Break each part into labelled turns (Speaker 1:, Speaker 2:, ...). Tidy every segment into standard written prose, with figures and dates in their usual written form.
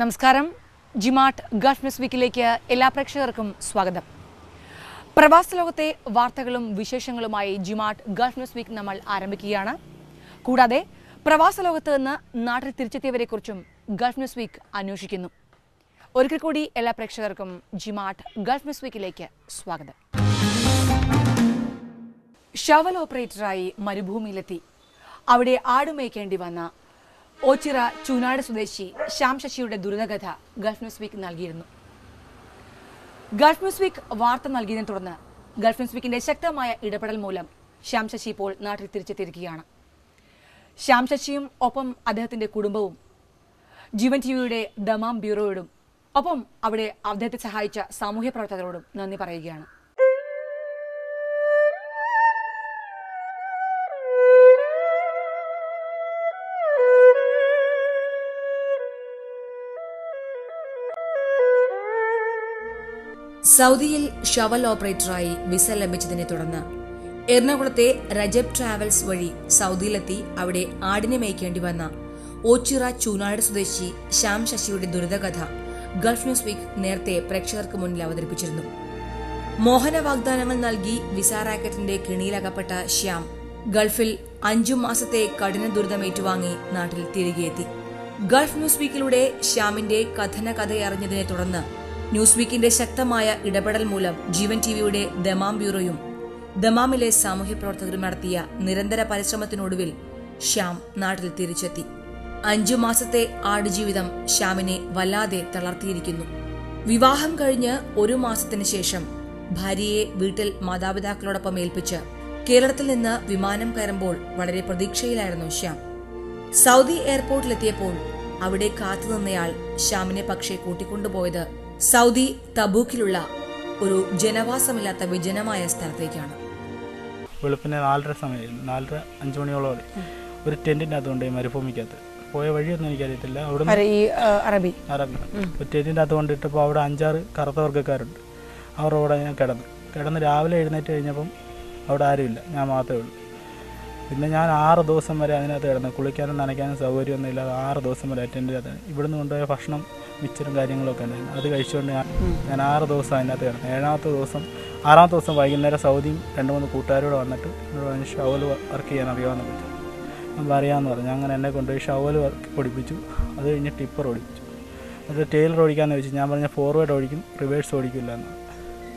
Speaker 1: നമസ്കാരം. G-Mart Gulf news വീക്കിലേക്ക് എല്ലാ പ്രേക്ഷകർക്കും സ്വാഗതം. പ്രവാസ ലോകത്തെ വാർത്തകളും വിശേഷങ്ങളുമായി ജിമാർട്ട് ഗൾഫ് ന്യൂസ് വീക്ക് നമ്മൾ ആരംഭിക്കുകയാണ്. കൂടാതെ പ്രവാസ ലോകത്ത് നിന്ന് നാട്ടിൽ തിരിച്ചെത്തിയവരെക്കുറിച്ചും ഗൾഫ് ന്യൂസ് വീക്ക് അന്വേഷിക്കുന്നു. ഒരിക്കൽ കൂടി എല്ലാ പ്രേക്ഷകർക്കും ജിമാർട്ട് ഗൾഫ് ന്യൂസ് വീക്കിലേക്ക് സ്വാഗതം. ഷവൽ ഓപ്പറേറ്ററായി മരുഭൂമിയിലെത്തി അവിടെ ആടുമേയ്ക്കേണ്ടി വന്ന ഓച്ചിറ ചൂനാട് സ്വദേശി ശ്യാം ശശിയുടെ ദുരിതകഥ ഗൾഫ് ന്യൂസ് വീക്ക് നൽകിയിരുന്നു. ഗൾഫ് ന്യൂസ് വീക്ക് വാർത്ത നൽകിയതിനെ തുടർന്ന് ഗൾഫ് ന്യൂസ് വീക്കിന്റെ ശക്തമായ ഇടപെടൽ മൂലം ശ്യാം ശശി ഇപ്പോൾ നാട്ടിൽ തിരിച്ചെത്തിയിരിക്കുകയാണ്. ശ്യാം ശശിയും ഒപ്പം അദ്ദേഹത്തിന്റെ കുടുംബവും ജീവൻ ടിവിയുടെ ദമാം ബ്യൂറോയോടും ഒപ്പം അവിടെ അദ്ദേഹത്തെ സഹായിച്ച സാമൂഹ്യ പ്രവർത്തകരോടും നന്ദി പറയുകയാണ്. സൗദിയിൽ ഷവൽ ഓപ്പറേറ്ററായി വിസ ലഭിച്ചതിനെ തുടർന്ന് എറണാകുളത്തെ രജബ് ട്രാവൽസ് വഴി സൗദിയിലെത്തി അവിടെ ആടിനെ മേയ്ക്കേണ്ടി വന്ന ഓച്ചിറ ചൂനാട് സ്വദേശി ശ്യാം ശശിയുടെ ദുരിതകഥ ഗൾഫ് ന്യൂസ് വീക്ക് നേരത്തെ പ്രേക്ഷകർക്ക് മുന്നിൽ അവതരിപ്പിച്ചിരുന്നു. മോഹന വാഗ്ദാനങ്ങൾ നൽകി വിസ റാക്കറ്റിന്റെ കിണിയിലകപ്പെട്ട ശ്യാം ഗൾഫിൽ 5 മാസത്തെ കഠിന ദുരിതമേറ്റുവാങ്ങി നാട്ടിൽ തിരികെയെത്തി. ഗൾഫ് ന്യൂസ് വീക്കിലൂടെ ശ്യാമിന്റെ കഥയറിഞ്ഞതിനെ തുടർന്ന് ന്യൂസ് വീക്കിന്റെ ശക്തമായ ഇടപെടൽ മൂലം ജീവൻ ടിവിയുടെ ദമാം ബ്യൂറോയും ദമാമിലെ സാമൂഹ്യ പ്രവർത്തകരും നടത്തിയ നിരന്തര പരിശ്രമത്തിനൊടുവിൽ ശ്യാം നാട്ടിൽ തിരിച്ചെത്തി. 5 മാസത്തെ ആടുജീവിതം ശ്യാമിനെ വല്ലാതെ തളർത്തിയിരിക്കുന്നു. വിവാഹം കഴിഞ്ഞ് 1 മാസത്തിന് ശേഷം ഭാര്യയെ വീട്ടിൽ മാതാപിതാക്കളോടൊപ്പം ഏൽപ്പിച്ച് കേരളത്തിൽ നിന്ന് വിമാനം കയറുമ്പോൾ വളരെ പ്രതീക്ഷയിലായിരുന്നു ശ്യാം. സൗദി എയർപോർട്ടിലെത്തിയപ്പോൾ അവിടെ കാത്തുനിന്നയാൾ ശ്യാമിനെ പക്ഷേ കൂട്ടിക്കൊണ്ടുപോയത് സൗദി തബൂക്കിലുള്ള ഒരു ജനവാസമില്ലാത്ത വിജനമായ സ്ഥലത്തേക്കാണ്.
Speaker 2: വെളുപ്പിന് 4:30 സമയം 4:30-5 മണിയോളം ഒരു ടെന്റിന്റെ അകത്തുകൊണ്ട് മരുഭൂമിക്കകത്ത് പോയ വഴിയൊന്നും എനിക്കറിയത്തില്ല. അവിടെ അറബി ഒരു ടെന്റിന്റെ അകത്ത് കൊണ്ടിട്ടപ്പോൾ അവിടെ 5-6 കറുത്ത വർഗ്ഗക്കാരുണ്ട്. അവരുടെ കൂടെ ഞാൻ കിടന്ന് രാവിലെ എഴുന്നേറ്റ് കഴിഞ്ഞപ്പം അവിടെ ആരുമില്ല, ഞാൻ മാത്രമേ ഉള്ളൂ. പിന്നെ ഞാൻ 6 ദിവസം വരെ അതിനകത്ത് കിടന്നു. കുളിക്കാനും നനയ്ക്കാനും സൗകര്യമൊന്നും ഇല്ലാതെ 6 ദിവസം വരെ ടെന്റിൻ്റെ അകത്ത് ഇവിടുന്ന് കൊണ്ടുപോയ ഭക്ഷണം മിച്ചറും കാര്യങ്ങളൊക്കെ ഉണ്ടായിരുന്നു. അത് കഴിച്ചുകൊണ്ട് ഞാൻ 6 ദിവസം അതിനകത്ത് കിടന്നു. 6-ാമത്തെ ദിവസം വൈകുന്നേരം സൗദിയും 2-3 കൂട്ടുകാരോട് വന്നിട്ട് ഷവൽ വർക്ക് ചെയ്യാൻ അറിയാമെന്ന് പറ്റും. ഞാൻ അറിയാമെന്ന് പറഞ്ഞു. അങ്ങനെ എന്നെ കൊണ്ടുപോയി ഷവൽ വർക്ക് ഓടിപ്പിച്ചു. അത് കഴിഞ്ഞ് ടിപ്പർ ഓടിപ്പിച്ചു. അത് ടൈലർ ഓടിക്കാമെന്ന് ചോദിച്ചു. ഞാൻ പറഞ്ഞ ഫോർവേഡ് ഓടിക്കും, റിവേഴ്സ് ഓടിക്കില്ല എന്ന്.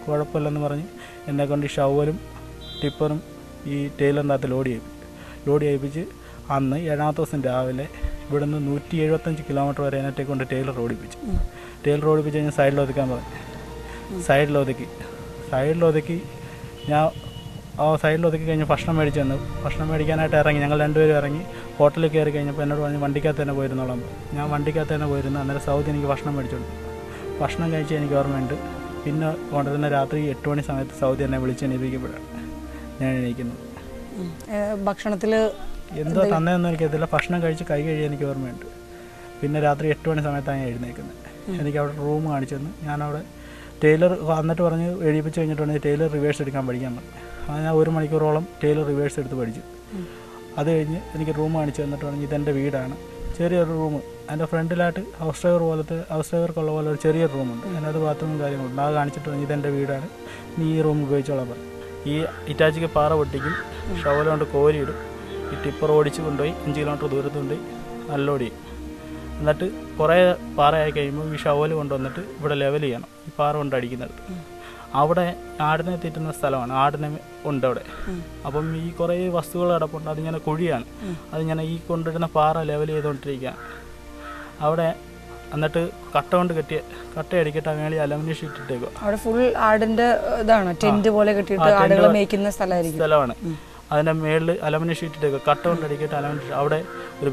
Speaker 2: കുഴപ്പമില്ലെന്ന് പറഞ്ഞ് എന്നെ കൊണ്ട് ഈ ഷവലും ടിപ്പറും ഈ ടൈലറിൻ്റെ അകത്ത് ലോഡ് ചെയ്യിപ്പിച്ച് അന്ന് 7-ാമത്തെ ദിവസം രാവിലെ ഇവിടുന്ന് 175 കിലോമീറ്റർ വരെ അതിനകത്തെ കൊണ്ട് ടൈലർ ഓടിപ്പിച്ച് കഴിഞ്ഞ് സൈഡിലൊതുക്കാൻ പറഞ്ഞു. സൈഡിലൊതുക്കി ഞാൻ സൈഡിലൊതുക്കി കഴിഞ്ഞ് ഭക്ഷണം മേടിച്ച് വന്നു. ഭക്ഷണം മേടിക്കാനായിട്ട് ഇറങ്ങി. ഞങ്ങൾ 2 പേരും ഇറങ്ങി ഹോട്ടലിൽ കയറി കഴിഞ്ഞപ്പോൾ എന്നോട് പറഞ്ഞ് വണ്ടിക്കകത്ത് തന്നെ പോയിരുന്നോളാം. ഞാൻ വണ്ടിക്കകത്ത് തന്നെ പോയിരുന്നു. അന്നേരം സൗദി എനിക്ക് ഭക്ഷണം മേടിച്ചോളൂ. ഭക്ഷണം കഴിച്ച് എനിക്ക് ഓർമ്മയുണ്ട്. പിന്നെ കൊണ്ടുവരുന്ന രാത്രി 8 മണി സമയത്ത് സൗദി എന്നെ വിളിച്ച് എണീപ്പിക്കപ്പെടാണ് ഞാൻ എണീക്കുന്നത്.
Speaker 1: ഭക്ഷണത്തിൽ
Speaker 2: എന്തോ തന്നെയൊന്നും എനിക്കറിയത്തില്ല. ഭക്ഷണം കഴിച്ച് കൈ കഴിയാൻ എനിക്ക് ഓർമ്മയുണ്ട്. പിന്നെ രാത്രി 8 മണി സമയത്താണ് ഞാൻ എഴുന്നേക്കുന്നത്. എനിക്ക് അവിടെ റൂം കാണിച്ചു തന്നു. ഞാനവിടെ ടൈലർ വന്നിട്ട് പറഞ്ഞ് എഴുതിപ്പിച്ച് കഴിഞ്ഞിട്ടുണ്ടെങ്കിൽ ടൈലർ റിവേഴ്സ് എടുക്കാൻ പഠിക്കാൻ പറഞ്ഞു. അത് ഞാൻ 1 മണിക്കൂറോളം ടൈലർ റിവേഴ്സ് എടുത്ത് പഠിച്ചു. അത് കഴിഞ്ഞ് എനിക്ക് റൂം കാണിച്ചു തന്നിട്ട് പറഞ്ഞു ഇതെൻ്റെ വീടാണ്. ചെറിയൊരു റൂം അതിൻ്റെ ഫ്രണ്ടിലായിട്ട് ഹൗസ് ഡ്രൈവർക്കുള്ള പോലെ ഒരു ചെറിയൊരു റൂമുണ്ട്. അതിനകത്ത് ബാത്റൂമും കാര്യങ്ങളുണ്ട്. അത് കാണിച്ചിട്ട് പറഞ്ഞു ഇതെൻ്റെ വീടാണ്, നീ ഈ റൂം ഉപയോഗിച്ചോളാൻ പറഞ്ഞു. ഈ ഇറ്റാച്ചിക്ക് പാറ പൊട്ടിക്കും, ഷവൽ കൊണ്ട് കോരിയിടും, ഈ ടിപ്പർ ഓടിച്ച് കൊണ്ടുപോയി 5 കിലോമീറ്റർ ദൂരത്ത് കൊണ്ടുപോയി അൺലോഡ് ചെയ്യും. എന്നിട്ട് കുറേ പാറയായി കഴിയുമ്പോൾ ഈ ഷവൽ കൊണ്ടുവന്നിട്ട് ഇവിടെ ലെവൽ ചെയ്യണം. ഈ പാറ കൊണ്ട് അടിക്കുന്നത് അവിടെ ആടിനെ തീറ്റുന്ന സ്ഥലമാണ്. ആടിനെ ഉണ്ട് അവിടെ. അപ്പം ഈ കുറേ വസ്തുക്കൾ കിടപ്പുണ്ട്. അതിങ്ങനെ കുഴിയാണ്. അതിങ്ങനെ ഈ കൊണ്ടിടുന്ന പാറ ലെവൽ ചെയ്തുകൊണ്ടിരിക്കുകയാണ് അവിടെ. എന്നിട്ട് കട്ട അടിക്കട്ടെ മേളി അലുമിനിയം ഷീറ്റ് ഇട്ടേക്കുക.
Speaker 1: അവിടെ ഫുൾ ആടിന്റെ ഇതാണ്, ടെന്റ് പോലെ കെട്ടിയിട്ട് ആടുകളെ മേയ്ക്കുന്ന സ്ഥലമാണ്.
Speaker 2: അതിൻ്റെ മേളിൽ അലുമിനിയം ഷീറ്റ് ഇട്ടേക്കുക. കട്ട കൊണ്ട് അടിക്കട്ടെ അലുമിനിയം. അവിടെ ഒരു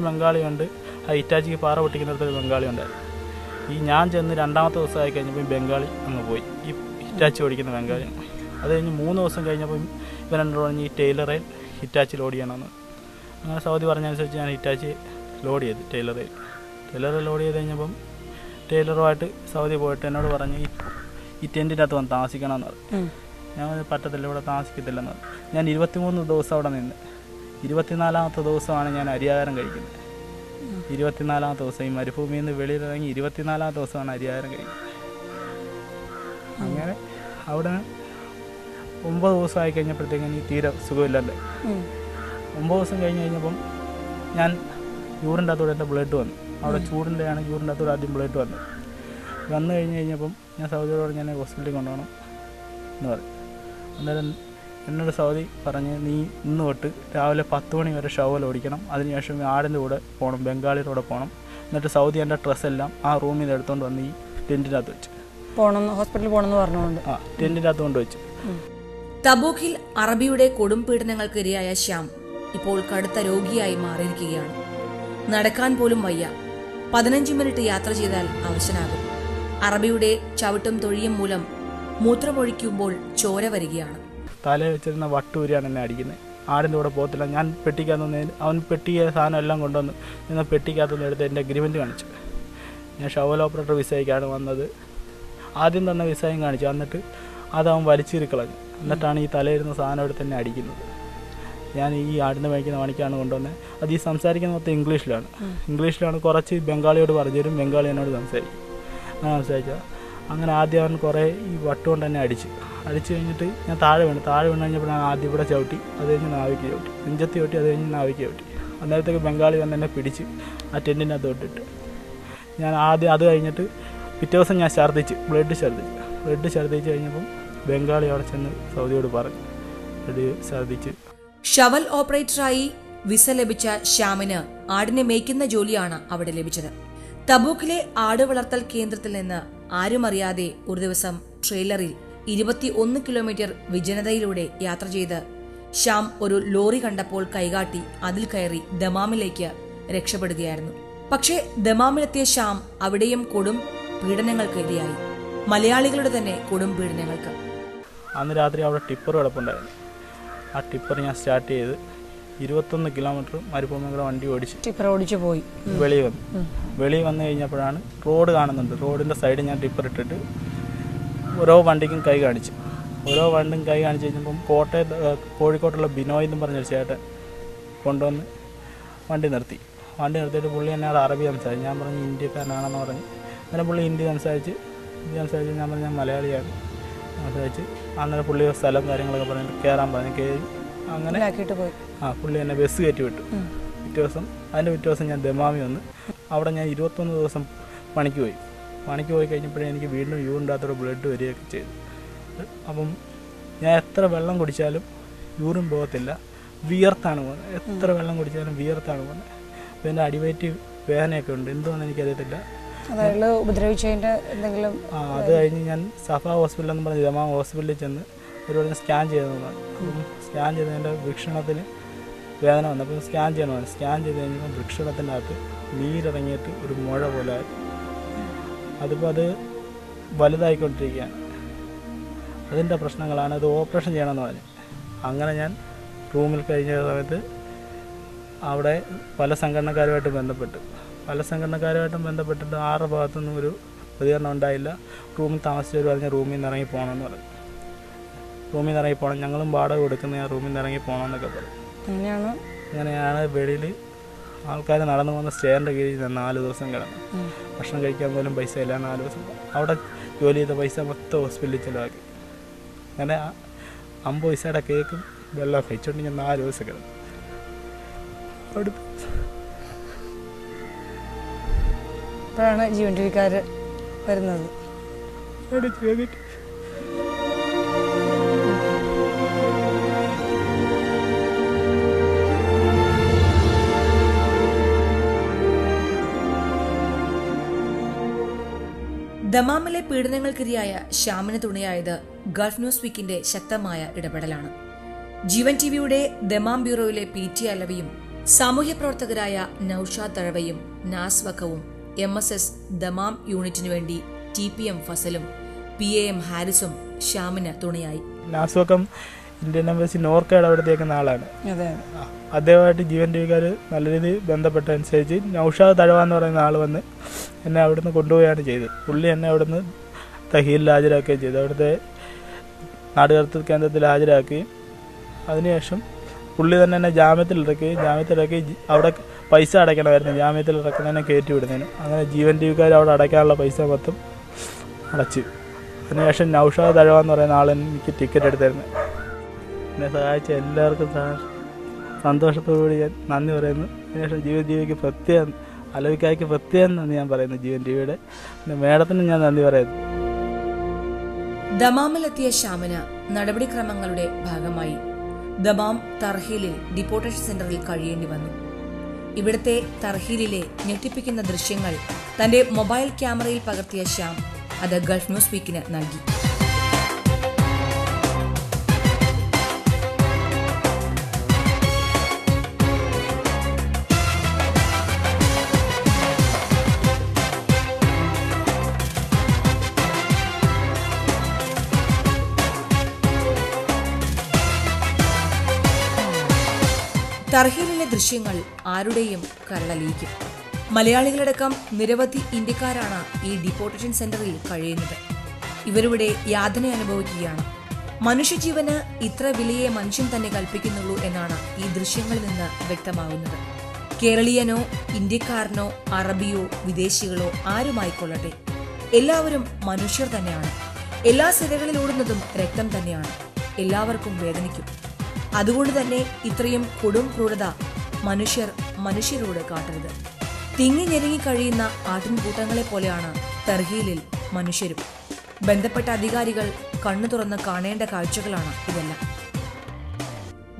Speaker 2: ബംഗാളിയുണ്ട്. ആ ഇറ്റാച്ചിക്ക് പാറ പൊട്ടിക്കുന്നിടത്ത് ഒരു ബംഗാളി ഉണ്ടായിരുന്നു. ഈ ഞാൻ ചെന്ന് 2-ാമത്തെ ദിവസമായി കഴിഞ്ഞപ്പോൾ ഈ ബംഗാളി അങ്ങ് പോയി. ഈ ഹിറ്റാച്ചി ഓടിക്കുന്ന ബംഗാളി അങ്ങ് പോയി. അത് കഴിഞ്ഞ് 3 ദിവസം കഴിഞ്ഞപ്പോൾ ഇവരെന്നോട് പറഞ്ഞ് ഈ ടൈലറെ ഹിറ്റാച്ചി ലോഡ് ചെയ്യണമെന്ന്. അങ്ങനെ സൗദി പറഞ്ഞനുസരിച്ച് ഞാൻ ഹിറ്റാച്ചി ലോഡ് ചെയ്തു. ടൈലറെ ലോഡ് ചെയ്ത് കഴിഞ്ഞപ്പം ടൈലറുമായിട്ട് സൗദി പോയിട്ട് എന്നോട് പറഞ്ഞ് ഈ ടെൻറ്റിൻ്റെ അകത്ത് വന്ന് താമസിക്കണമെന്ന് പറഞ്ഞു. ഞാൻ പറ്റത്തില്ല, ഇവിടെ താമസിക്കത്തില്ലെന്ന് പറഞ്ഞു. ഞാൻ 23 ദിവസം അവിടെ നിന്ന് 24-ാമത്തെ ദിവസമാണ് ഞാൻ അരിയാഹാരം കഴിക്കുന്നത്. 24-ാമത്തെ ദിവസം ഈ മരുഭൂമിയിൽ നിന്ന് വെളിയിലിറങ്ങി 24-ാമത്തെ ദിവസമാണ് അരിയാഹാരം കഴിക്കുന്നത്. അങ്ങനെ അവിടെ 9 ദിവസമായി കഴിഞ്ഞപ്പോഴത്തേക്കും എനിക്ക് തീരെ സുഖമില്ലല്ലേ. 9 ദിവസം കഴിഞ്ഞപ്പം ഞാൻ യൂറിൻ്റെ അകത്തോടെ എൻ്റെ ബ്ലഡ് വന്നു. അവിടെ ചൂടിൻ്റെയാണ് യൂറിൻ്റെ അകത്തോടെ ആദ്യം ബ്ലഡ് വന്നു കഴിഞ്ഞപ്പം ഞാൻ സൗദിയോട് പറഞ്ഞ് എന്നെ ഹോസ്പിറ്റലിൽ കൊണ്ടുപോകണം എന്ന് പറഞ്ഞു. അന്നേരം എന്നോട് സൗദി പറഞ്ഞ് നീ ഇന്ന് തൊട്ട് രാവിലെ 10 മണി വരെ ഷവൽ ഓടിക്കണം, അതിനുശേഷം ആടിൻ്റെ കൂടെ പോകണം, ബംഗാളിയുടെ കൂടെ പോകണം. എന്നിട്ട് സൗദി എൻ്റെ ഡ്രസ്സെല്ലാം ആ റൂമിൽ നിന്ന് എടുത്തുകൊണ്ട് വന്ന് ഈ ടെൻറ്റിൻ്റെ അകത്ത് വെച്ച്
Speaker 3: ഹോസ്പിറ്റലിൽ പോകണമെന്ന് പറഞ്ഞുകൊണ്ട്
Speaker 2: ടെൻറ്റിൻ്റെ അകത്ത് കൊണ്ട് വെച്ച്.
Speaker 1: തബൂക്കിൽ അറബിയുടെ കൊടും പീഡനങ്ങൾക്കിരയായ ശ്യാം ഇപ്പോൾ കടുത്ത രോഗിയായി മാറിയിരിക്കുകയാണ്. നടക്കാൻ പോലും വയ്യ. 15 മിനിറ്റ് യാത്ര ചെയ്താൽ അവശനാകും. അറബിയുടെ ചവിട്ടും തൊഴിയും മൂലം മൂത്രമൊഴിക്കുമ്പോൾ ചോര വരികയാണ്.
Speaker 2: തല വെച്ചിരുന്ന വട്ടൂരിയാണ് എന്നെ അടിക്കുന്നത്. ആടിൻ്റെ കൂടെ പോകത്തില്ല. ഞാൻ പെട്ടിക്കകത്തുനിന്ന് അവൻ പെട്ടിയ സാധനം എല്ലാം കൊണ്ടുവന്ന് ഞാൻ പെട്ടിക്കകത്തുനിന്ന് എടുത്ത് എൻ്റെ അഗ്രിമെൻറ്റ് കാണിച്ചു. ഞാൻ ഷവൽ ഓപ്പറേറ്റർ വിസയ്ക്കാണ് വന്നത്. ആദ്യം തന്നെ വിസയും കാണിച്ചു. എന്നിട്ട് അതവൻ വലിച്ചിരിക്കളഞ്ഞു. എന്നിട്ടാണ് ഈ തലയിരുന്ന സാധനം എടുത്ത് തന്നെ അടിക്കുന്നത്. ഞാൻ ഈ ആടിനെ മേടിക്കുന്ന പണിക്കാണ് കൊണ്ടുവന്നത്. അത് ഈ സംസാരിക്കുന്ന മൊത്തം ഇംഗ്ലീഷിലാണ്. കുറച്ച് ബംഗാളിയോട് പറഞ്ഞു തരും, ബംഗാളി എന്നോട് സംസാരിക്കും. അങ്ങനെ സംസാരിച്ചാൽ അങ്ങനെ ആദ്യം അവൻ കുറേ ഈ വട്ടുകൊണ്ട് തന്നെ അടിച്ച് കഴിഞ്ഞിട്ട് ഞാൻ താഴെ വീണ് കഴിഞ്ഞപ്പോൾ ഞാൻ ആദ്യം ഇവിടെ ചവിട്ടി, അത് കഴിഞ്ഞ് നാവിക്ക് ചവിട്ടി, നെഞ്ചത്തി ചവിട്ടി, അത് കഴിഞ്ഞ് നാവിക്ക് ചവിട്ടി. അന്നേരത്തേക്ക് ബംഗാളി വന്ന് എന്നെ പിടിച്ച് ആ ടെൻറ്റിൻ്റെ അകത്ത് ഇട്ടിട്ട് ഞാൻ ആദ്യം അത് കഴിഞ്ഞിട്ട് പിറ്റേ ദിവസം ഞാൻ ബ്ലഡ് ഛർദ്ദിച്ച് കഴിഞ്ഞപ്പം ബംഗാളി അവിടെ ചെന്ന് സൗദിയോട് പറഞ്ഞു ഛർദ്ദിച്ച്.
Speaker 1: ഷവൽ ഓപ്പറേറ്ററായി വിസ ലഭിച്ച ശ്യാമിന് ആടിനെ മേയ്ക്കുന്ന ജോലിയാണ് അവിടെ ലഭിച്ചത്. തബൂക്കിലെ ആട് വളർത്തൽ കേന്ദ്രത്തിൽ നിന്ന് ആരും അറിയാതെ ഒരു ദിവസം ട്രെയിലറിൽ 21 കിലോമീറ്റർ വിജനതയിലൂടെ യാത്ര ചെയ്ത് ശ്യാം ഒരു ലോറി കണ്ടപ്പോൾ കൈകാട്ടി അതിൽ കയറി ദമാമിലേക്ക് രക്ഷപ്പെടുകയായിരുന്നു. പക്ഷേ ദമാമിലെത്തിയ ശ്യാം അവിടെയും കൊടും പീഡനങ്ങൾക്ക് ഇരയായി. മലയാളികളുടെ തന്നെ കൊടും പീഡനങ്ങൾക്ക്.
Speaker 2: അന്ന് രാത്രി അവിടെ ടിപ്പർ കിടപ്പുണ്ടായിരുന്നു. ആ ടിപ്പർ ഞാൻ സ്റ്റാർട്ട് ചെയ്ത് 21 കിലോമീറ്റർ മരുഭൂമിയുടെ വണ്ടി ഓടിച്ച് പോയി വെളിയിൽ വന്നു കഴിഞ്ഞപ്പോഴാണ് റോഡ് കാണുന്നുണ്ട്. റോഡിൻ്റെ സൈഡിൽ ഞാൻ ടിപ്പർ ഇട്ടിട്ട് ഓരോ വണ്ടിക്കും കൈ കാണിച്ചു കഴിഞ്ഞപ്പം കോഴിക്കോട്ടുള്ള ബിനോയ് എന്നും പറഞ്ഞൊരു ചേട്ടൻ കൊണ്ടുവന്ന് വണ്ടി നിർത്തിയിട്ട് പുള്ളി എന്നെ അവിടെ അറബി സംസാരിച്ചു. ഞാൻ പറഞ്ഞു ഇന്ത്യക്കാരനാണെന്ന് പറഞ്ഞു. അങ്ങനെ പുള്ളി ഹിന്ദി സംസാരിച്ച് ഞാൻ പറഞ്ഞു ഞാൻ മലയാളിയാണ് സംസാരിച്ച്. അന്നേരം പുള്ളി സ്ഥലം കാര്യങ്ങളൊക്കെ പറഞ്ഞു കയറാൻ പറഞ്ഞു. കയറി അങ്ങനെ
Speaker 3: പോയി.
Speaker 2: പുള്ളി എന്നെ ബസ് കയറ്റി വിട്ടു. പിറ്റേ ദിവസം ഞാൻ ദമാമി വന്ന് അവിടെ ഞാൻ 21 ദിവസം പണിക്ക് പോയി കഴിഞ്ഞപ്പോഴേ എനിക്ക് വീണ്ടും യൂറിൻ്റെ ബ്ലഡ് വരികയൊക്കെ ചെയ്തു. അപ്പം ഞാൻ എത്ര വെള്ളം കുടിച്ചാലും യൂറിൻ പോകത്തില്ല, വിയർത്താണ് പോകുന്നത്. എത്ര വെള്ളം കുടിച്ചാലും വിയർത്താണ് പോകുന്നത്. അപ്പോൾ എൻ്റെ അടിവയറ്റ് വേദനയൊക്കെ ഉണ്ട്, എന്തുകൊണ്ടെന്ന് എനിക്കറിയത്തില്ല. അത് കഴിഞ്ഞ് ഞാൻ സഫ ഹോസ്പിറ്റൽ എന്ന് പറഞ്ഞ് ദമാം ഹോസ്പിറ്റലിൽ ചെന്ന് ഒരുപാട് സ്കാൻ ചെയ്തതാണ്. അപ്പം സ്കാൻ ചെയ്തതിൻ്റെ വൃക്ഷണത്തിന് വേദന വന്നു. അപ്പം സ്കാൻ ചെയ്ത് കഴിഞ്ഞപ്പോൾ വൃക്ഷണത്തിൻ്റെ അകത്ത് നീരിറങ്ങിയിട്ട് ഒരു മുഴ പോലെ ആയി. അതിപ്പോൾ അത് വലുതായിക്കൊണ്ടിരിക്കുകയാണ്. അതിൻ്റെ പ്രശ്നങ്ങളാണ്. അത് ഓപ്പറേഷൻ ചെയ്യണമെന്ന് പറഞ്ഞു. അങ്ങനെ ഞാൻ റൂമിൽ കഴിഞ്ഞ സമയത്ത് അവിടെ പല സംഘടനക്കാരുമായിട്ട് ബന്ധപ്പെട്ടിട്ട് 6 ഭാഗത്തുനിന്നും ഒരു പ്രതികരണം ഉണ്ടായില്ല. റൂമിൽ താമസിച്ചവർ പറഞ്ഞ റൂമിൽ നിന്ന് ഇറങ്ങി പോകണമെന്ന് പറഞ്ഞു. ഞങ്ങളും വാടക കൊടുക്കുന്ന റൂമിൽ നിന്ന് ഇറങ്ങി പോകണമെന്നൊക്കെ പറഞ്ഞു. അങ്ങനെയാണ് വെളിയിൽ ആൾക്കാർ നടന്നു പോകുന്ന സ്റ്റെയറിൻ്റെ കീഴിൽ ഞാൻ 4 ദിവസം കിടന്നു. ഭക്ഷണം കഴിക്കാൻ പോലും പൈസ ഇല്ല. 4 ദിവസം അവിടെ ജോലി ചെയ്ത പൈസ മൊത്തം ഹോസ്പിറ്റലിൽ ചിലവാക്കി. അങ്ങനെ 50 പൈസയുടെ കേക്കും വെള്ളം കഴിച്ചുകൊണ്ട് ഞാൻ 4 ദിവസം കിടന്നു.
Speaker 3: അപ്പോഴാണ് ജീവൻ ടിവിക്കാർ വരുന്നത്.
Speaker 1: ദമാമിലെ പീഡനങ്ങൾക്കിരയായ ശ്യാമിന് തുണയായത് ഗൾഫ് ന്യൂസ് വീക്കിന്റെ ശക്തമായ ഇടപെടലാണ്. ജീവൻ ടിവിയുടെ ദമാം ബ്യൂറോയിലെ PT അലവിയും സാമൂഹ്യ പ്രവർത്തകരായ നൌഷാദ് തഴവയും നാസ് വക്കവും MSS ദമാം യൂണിറ്റിനു വേണ്ടി TPM ഫസലും PAM ഹാരിസും ശ്യാമിന് തുണയായി.
Speaker 2: നാസ് വക്കം ഇന്ത്യൻ എംബസി നോർക്കയുടെ അവിടത്തേക്കുന്ന ആളാണ്. അദ്ദേഹമായിട്ട് ജീവൻ ടിവിക്കാർ നല്ല രീതിയിൽ ബന്ധപ്പെട്ടനുസരിച്ച് നൌഷാദ് തഴവ എന്ന് പറയുന്ന ആൾ വന്ന് എന്നെ അവിടുന്ന് കൊണ്ടുപോവുകയാണ് ചെയ്തത്. പുള്ളി എന്നെ അവിടുന്ന് തഹീലിൽ ഹാജരാക്കുകയും ചെയ്തു. അവിടുത്തെ നാടുകടത്തൽ കേന്ദ്രത്തിൽ ഹാജരാക്കുകയും അതിനുശേഷം പുള്ളി തന്നെ എന്നെ ജാമ്യത്തിലിറക്കി അവിടെ പൈസ അടയ്ക്കണമായിരുന്നു ജാമ്യത്തിൽ ഇറക്കുന്നതിനെ കയറ്റി വിടുന്നതിന്. അങ്ങനെ ജീവൻ ടി വിക്കാർ അവിടെ അടയ്ക്കാനുള്ള പൈസ മൊത്തം അടച്ചു. അതിനുശേഷം നൗഷാദ് തഴവ എന്ന് പറയുന്ന ആളെന്ന് എനിക്ക് ടിക്കറ്റ് എടുത്തായിരുന്നു. എന്നെ സഹായിച്ച എല്ലാവർക്കും സന്തോഷത്തോടുകൂടി ഞാൻ നന്ദി പറയുന്നു. അതിനുശേഷം ജീവൻ ടി വിക്ക് പ്രത്യേകം അലവിക്കായ്ക്ക് പ്രത്യേകം നന്ദി ഞാൻ പറയുന്നു. ജീവൻ ടി വിയുടെ മേഡത്തിന് ഞാൻ നന്ദി പറയുന്നു.
Speaker 1: ദമാമിലെത്തിയ ശ്യാമിന് നടപടിക്രമങ്ങളുടെ ഭാഗമായി ദമാം തർഹീലിൽ ഡിപ്പോർട്ടേഷൻ സെന്ററിൽ കഴിയേണ്ടി വന്നു. ഇവിടുത്തെ തർഹീലിലെ ഞെട്ടിപ്പിക്കുന്ന ദൃശ്യങ്ങൾ തന്റെ മൊബൈൽ ക്യാമറയിൽ പകർത്തിയ ശ്യാം അത് ഗൾഫ് ന്യൂസ് വീക്കിന് നൽകി. തർഹീലിലെ ദൃശ്യങ്ങൾ ആരുടെയും കരളലിയിക്കും. മലയാളികളടക്കം നിരവധി ഇന്ത്യക്കാരാണ് ഈ ഡിപ്പോർട്ടേഷൻ സെന്ററിൽ കഴിയുന്നത്. ഇവരിവിടെ യാതന അനുഭവിക്കുകയാണ്. മനുഷ്യജീവന് ഇത്ര വിലയെ മനുഷ്യൻ തന്നെ കൽപ്പിക്കുന്നുള്ളൂ എന്നാണ് ഈ ദൃശ്യങ്ങളിൽ നിന്ന് വ്യക്തമാകുന്നത്. കേരളീയനോ ഇന്ത്യക്കാരനോ അറബിയോ വിദേശികളോ ആരുമായിക്കൊള്ളട്ടെ, എല്ലാവരും മനുഷ്യർ തന്നെയാണ്. എല്ലാ സിരകളിലോടുന്നതും രക്തം തന്നെയാണ്. എല്ലാവർക്കും വേദനിക്കും. അതുകൊണ്ട് തന്നെ ഇത്രയും കൊടും ക്രൂരത മനുഷ്യരോട് കാട്ടരുത്. തിങ്ങി ഞെരുങ്ങി കഴിയുന്ന ആട്ടിൻകൂട്ടങ്ങളെ പോലെയാണ് തർഹീലിൽ മനുഷ്യരും. ബന്ധപ്പെട്ട അധികാരികൾ കണ്ണു തുറന്ന് കാണേണ്ട കാഴ്ചകളാണ് ഇതെല്ലാം.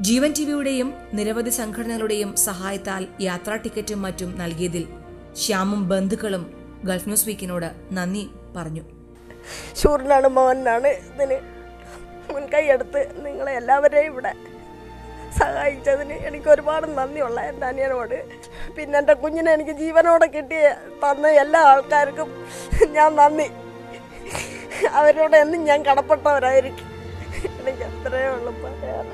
Speaker 1: ജീവൻ ടിവിയുടെയും നിരവധി സംഘടനകളുടെയും സഹായത്താൽ യാത്രാ ടിക്കറ്റും മറ്റും നൽകിയതിൽ ശ്യാമും ബന്ധുക്കളും ഗൾഫ് ന്യൂസ് വീക്കിനോട് നന്ദി പറഞ്ഞു.
Speaker 4: ഷൂറിനാണ് മോഹനാണ് ഇതിന് മുൻകൈയെടുത്ത് നിങ്ങളെ എല്ലാവരെയും ഇവിടെ സഹായിച്ചതിന് എനിക്ക് ഒരുപാട് നന്ദിയുള്ള എൻ്റെ അനിയനോട്, പിന്നെ എൻ്റെ കുഞ്ഞിനെ എനിക്ക് ജീവനോടെ തന്ന എല്ലാ ആൾക്കാർക്കും ഞാൻ നന്ദി. അവരോട് എന്നും ഞാൻ കടപ്പെട്ടവരായിരിക്കും. എനിക്ക് അത്രയേ ഉള്ളൂ പറയാൻ.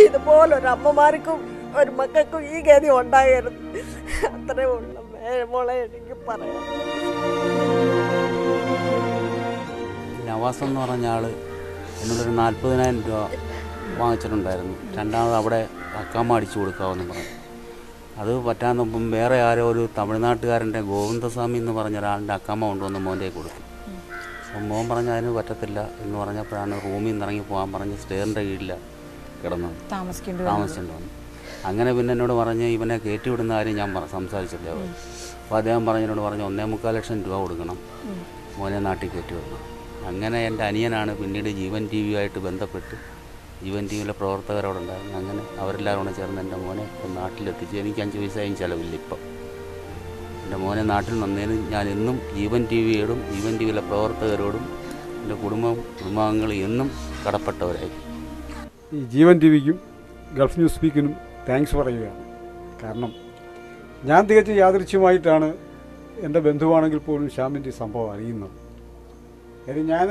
Speaker 4: ഇതുപോലൊരു അമ്മമാർക്കും ഒരു മക്കൾക്കും ഈ ഗതി ഉണ്ടാകരുത്. അത്രയേ ഉള്ളൂ മോളെ എനിക്ക് പറയാം.
Speaker 5: നവാസ് എന്ന് പറഞ്ഞ ആൾ എന്നോടൊരു 40,000 രൂപ വാങ്ങിച്ചിട്ടുണ്ടായിരുന്നു. രണ്ടാമത് അവിടെ അക്കാമ അടിച്ചു കൊടുക്കാമെന്ന് പറഞ്ഞു. അത് പറ്റാന്നപ്പം വേറെ ആരോ ഒരു തമിഴ്നാട്ടുകാരൻ്റെ ഗോവിന്ദസ്വാമി എന്ന് പറഞ്ഞ ഒരാളുടെ അക്കാമ കൊണ്ടുവന്ന് മോൻ്റെ കൊടുത്തു. അപ്പം മോൻ പറഞ്ഞ അതിന് പറ്റത്തില്ല എന്ന് പറഞ്ഞപ്പോഴാണ് റൂമിൽ നിന്ന് ഇറങ്ങി പോകാൻ പറഞ്ഞ് സ്റ്റെയറിൻ്റെ കീഴിലാണ് കിടന്നത്, താമസിക്കേണ്ടി വന്നു. അങ്ങനെ പിന്നെ എന്നോട് പറഞ്ഞ് ഇവനെ കയറ്റി വിടുന്ന കാര്യം ഞാൻ സംസാരിച്ചില്ല. അപ്പോൾ അദ്ദേഹം പറഞ്ഞതിനോട് പറഞ്ഞു 1.25 ലക്ഷം രൂപ കൊടുക്കണം, മോനെ നാട്ടിൽ കയറ്റി വിടണം. അങ്ങനെ എൻ്റെ അനിയനാണ് പിന്നീട് ജീവൻ ടി വിയുമായിട്ട് ബന്ധപ്പെട്ട് ജീവൻ ടി വിയിലെ പ്രവർത്തകരോടുണ്ടായിരുന്നു. അങ്ങനെ അവരെല്ലാവരും കൂടെ ചേർന്ന് എൻ്റെ മോനെ നാട്ടിലെത്തിച്ച് എനിക്ക് 5 പൈസയും ചിലവില്ല. ഇപ്പം എൻ്റെ മോനെ നാട്ടിൽ വന്നതിന് ഞാൻ എന്നും ജീവൻ ടി വിയോടും ജീവൻ ടി വിയിലെ പ്രവർത്തകരോടും എൻ്റെ കുടുംബാംഗങ്ങൾ എന്നും കടപ്പെട്ടവരായി.
Speaker 6: ഈ ജീവൻ ടി വിക്കും ഗൾഫ് ന്യൂസ് വീക്കിനും താങ്ക്സ് പറയുകയാണ്. കാരണം ഞാൻ തികച്ചും യാദൃച്ഛ്യമായിട്ടാണ് എൻ്റെ ബന്ധുവാണെങ്കിൽ പോലും ശ്യാമിൻ്റെ സംഭവം അറിയുന്നത്. കാര്യം ഞാൻ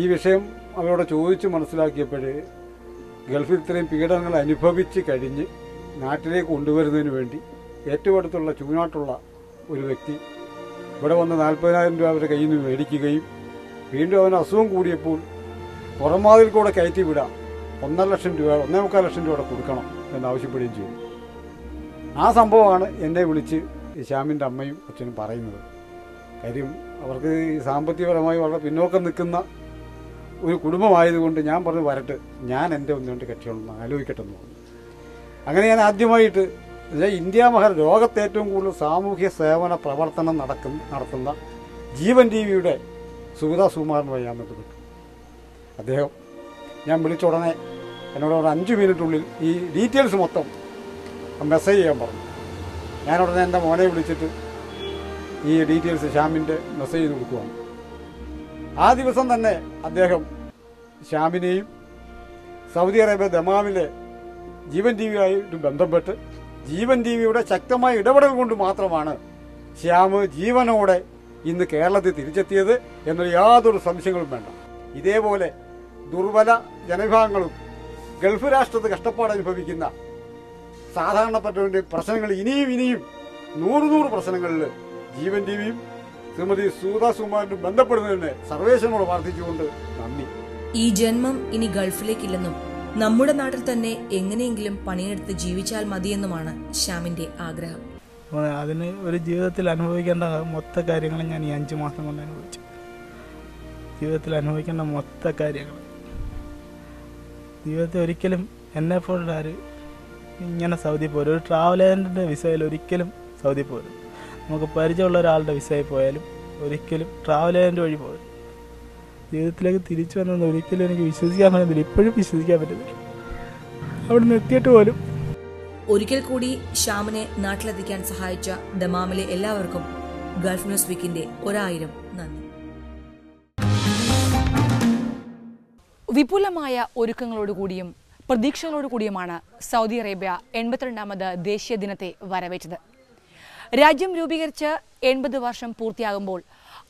Speaker 6: ഈ വിഷയം അവരോട് ചോദിച്ച് മനസ്സിലാക്കിയപ്പോഴേ ഗൾഫിൽ ഇത്രയും പീഡനങ്ങൾ അനുഭവിച്ച് കഴിഞ്ഞ് നാട്ടിലേക്ക് കൊണ്ടുവരുന്നതിന് വേണ്ടി ഏറ്റവും അടുത്തുള്ള ചൂനാട്ടുള്ള ഒരു വ്യക്തി ഇവിടെ വന്ന് 40,000 രൂപ അവരുടെ കയ്യിൽ നിന്ന് മേടിക്കുകയും വീണ്ടും അവന് അസുഖം കൂടിയപ്പോൾ പുറമാതിൽ കൂടെ കയറ്റി വിടാം 1.5 ലക്ഷം രൂപ 1.25 ലക്ഷം രൂപ കൊടുക്കണം എന്നാവശ്യപ്പെടുകയും ചെയ്തു. ആ സംഭവമാണ് എന്നെ വിളിച്ച് ശ്യാമിൻ്റെ അമ്മയും അച്ഛനും പറയുന്നത്. കാര്യം അവർക്ക് സാമ്പത്തികപരമായി വളരെ പിന്നോക്കം നിൽക്കുന്ന ഒരു കുടുംബമായതുകൊണ്ട് ഞാൻ പറഞ്ഞു വരട്ടെ, ഞാൻ എൻ്റെ 1-2 കക്ഷികളൊന്ന് ആലോചിക്കട്ടെ എന്ന് പറഞ്ഞു. അങ്ങനെ ഞാൻ ആദ്യമായിട്ട് ഇന്ത്യ ലോകത്തെ ഏറ്റവും കൂടുതൽ സാമൂഹ്യ സേവന പ്രവർത്തനം നടത്തുന്ന ജീവൻ ടി വിയുടെ സുഗത സുകുമാരനുമായി ഞാൻ ബന്ധപ്പെട്ടു. അദ്ദേഹം ഞാൻ വിളിച്ച ഉടനെ എന്നോട് ഒരു 5 മിനിറ്റുള്ളിൽ ഈ ഡീറ്റെയിൽസ് മൊത്തം മെസ്സേജ് ചെയ്യാൻ പറഞ്ഞു. ഞാനുടനെ എൻ്റെ മോനെ വിളിച്ചിട്ട് ഈ ഡീറ്റെയിൽസ് ശ്യാമിൻ്റെ മെസ്സേജ് കൊടുക്കുകയാണ്. ആ ദിവസം തന്നെ അദ്ദേഹം ശ്യാമിനെയും സൗദി അറേബ്യ ദമാമിലെ ജീവൻ ടി വിയുമായിട്ട് ബന്ധപ്പെട്ട് ജീവൻ ടി വിയുടെ ശക്തമായ ഇടപെടൽ കൊണ്ട് മാത്രമാണ് ശ്യാം ജീവനോടെ ഇന്ന് കേരളത്തിൽ തിരിച്ചെത്തിയത് എന്നൊരു യാതൊരു സംശയങ്ങളും വേണ്ട. ഇതേപോലെ ദുർബല ജനവിഭാഗങ്ങളും ഗൾഫ് രാഷ്ട്രത്ത് കഷ്ടപ്പാട് അനുഭവിക്കുന്ന സാധാരണപ്പെട്ടവരുടെ പ്രശ്നങ്ങൾ ഇനിയും 100 പ്രശ്നങ്ങളിൽ ജീവൻ ടി വിയും ശ്രീമതി സുഗത സുകുമാരനും ബന്ധപ്പെടുന്നതിന് സർവേശ്വരനോട് പ്രാർത്ഥിച്ചുകൊണ്ട് നന്ദി.
Speaker 1: ഈ ജന്മം ഇനി ഗൾഫിലേക്കില്ലെന്നും നമ്മുടെ നാട്ടിൽ തന്നെ എങ്ങനെയെങ്കിലും പണിയെടുത്ത് ജീവിച്ചാൽ മതിയെന്നുമാണ് ശ്യാമിന്റെ ആഗ്രഹം.
Speaker 2: അതിന് ഒരു ജീവിതത്തിൽ അനുഭവിക്കേണ്ട മൊത്ത കാര്യങ്ങൾ ഞാൻ ഈ 5 മാസം കൊണ്ട് അനുഭവിച്ചു. ജീവിതത്തിൽ അനുഭവിക്കേണ്ട മൊത്ത കാര്യങ്ങൾ ജീവിതത്തിൽ ഒരിക്കലും എന്നെപ്പോലുള്ള ആര് ഇങ്ങനെ സൗദി പോരും. ഒരു ട്രാവൽ ഏജൻറ്റിൻ്റെ വിസയിൽ ഒരിക്കലും സൗദി പോരും. നമുക്ക് പരിചയമുള്ള ഒരാളുടെ വിസയിൽ പോയാലും ഒരിക്കലും ട്രാവൽ ഏജൻറ്റ് വഴി പോരും. ജീവിതത്തിലേക്ക് തിരിച്ചു വന്നത് ഒരിക്കലും എനിക്ക് വിശ്വസിക്കാൻ പറ്റുന്നില്ല. ഇപ്പോഴും വിശ്വസിക്കാൻ പറ്റുന്നില്ല. അവിടെ നിന്ന് എത്തിയിട്ട് പോലും.
Speaker 1: ഒരിക്കൽ കൂടി ശ്യാമിനെ നാട്ടിലെത്തിക്കാൻ സഹായിച്ച ദമാമിലെ എല്ലാവർക്കും ഗൾഫ് ന്യൂസ് വീക്കിന്റെ 1000 നന്ദി.
Speaker 7: വിപുലമായ ഒരുക്കങ്ങളോടുകൂടിയും പ്രതീക്ഷകളോടുകൂടിയുമാണ് സൗദി അറേബ്യ 82ാമത് ദേശീയ ദിനത്തെ വരവേറ്റത്. രാജ്യം രൂപീകരിച്ച് 80 വർഷം പൂർത്തിയാകുമ്പോൾ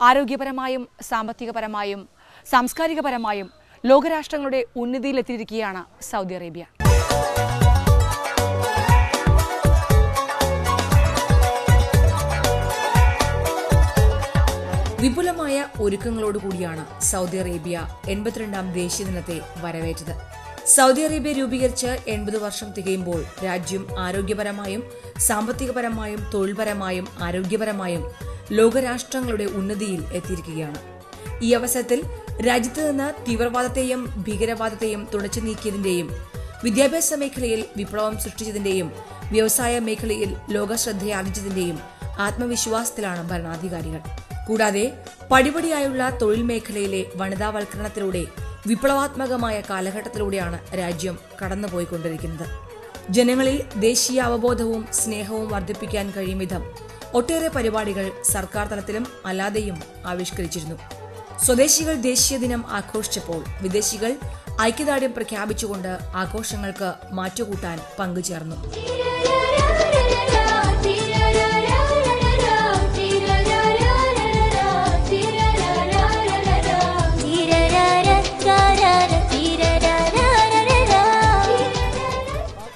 Speaker 7: ആരോഗ്യപരമായും സാമ്പത്തികപരമായും സാംസ്കാരികപരമായും ലോകരാഷ്ട്രങ്ങളുടെ ഉന്നതിയിലെത്തിയിരിക്കുകയാണ് സൗദി അറേബ്യ.
Speaker 1: വിപുലമായ ഒരുക്കങ്ങളോടുകൂടിയാണ് സൗദി അറേബ്യ 82ാം ദേശീയ ദിനത്തെ വരവേറ്റത്. സൗദി അറേബ്യ രൂപീകരിച്ച് 80 വർഷം തികയുമ്പോൾ രാജ്യം ആരോഗ്യപരമായും സാമ്പത്തികപരമായും തൊഴിൽപരമായും ആരോഗ്യപരമായും ലോകരാഷ്ട്രങ്ങളുടെ ഉന്നതിയിൽ എത്തിയിരിക്കുകയാണ്. ഈ അവസരത്തിൽ രാജ്യത്ത് നിന്ന് തീവ്രവാദത്തെയും ഭീകരവാദത്തെയും തുടച്ചു നീക്കിയതിന്റെയും വിദ്യാഭ്യാസ മേഖലയിൽ വിപ്ലവം സൃഷ്ടിച്ചതിന്റെയും വ്യവസായ മേഖലയിൽ ലോകശ്രദ്ധയാർജിച്ചതിന്റെയും ആത്മവിശ്വാസത്തിലാണ് ഭരണാധികാരികൾ. കൂടാതെ പടിപടിയായുള്ള തൊഴിൽ മേഖലയിലെ വനിതാവൽക്കരണത്തിലൂടെ വിപ്ലവാത്മകമായ കാലഘട്ടത്തിലൂടെയാണ് രാജ്യം കടന്നുപോയിക്കൊണ്ടിരിക്കുന്നത്. ജനങ്ങളിൽ ദേശീയ അവബോധവും സ്നേഹവും വർദ്ധിപ്പിക്കാൻ കഴിയും വിധം ഒട്ടേറെ പരിപാടികൾ സർക്കാർ തലത്തിലും അല്ലാതെയും ആവിഷ്കരിച്ചിരുന്നു. സ്വദേശികൾ ദേശീയ ദിനം ആഘോഷിച്ചപ്പോൾ വിദേശികൾ ഐക്യദാർഢ്യം പ്രഖ്യാപിച്ചുകൊണ്ട് ആഘോഷങ്ങൾക്ക് മാറ്റുകൂട്ടാൻ പങ്കുചേർന്നു.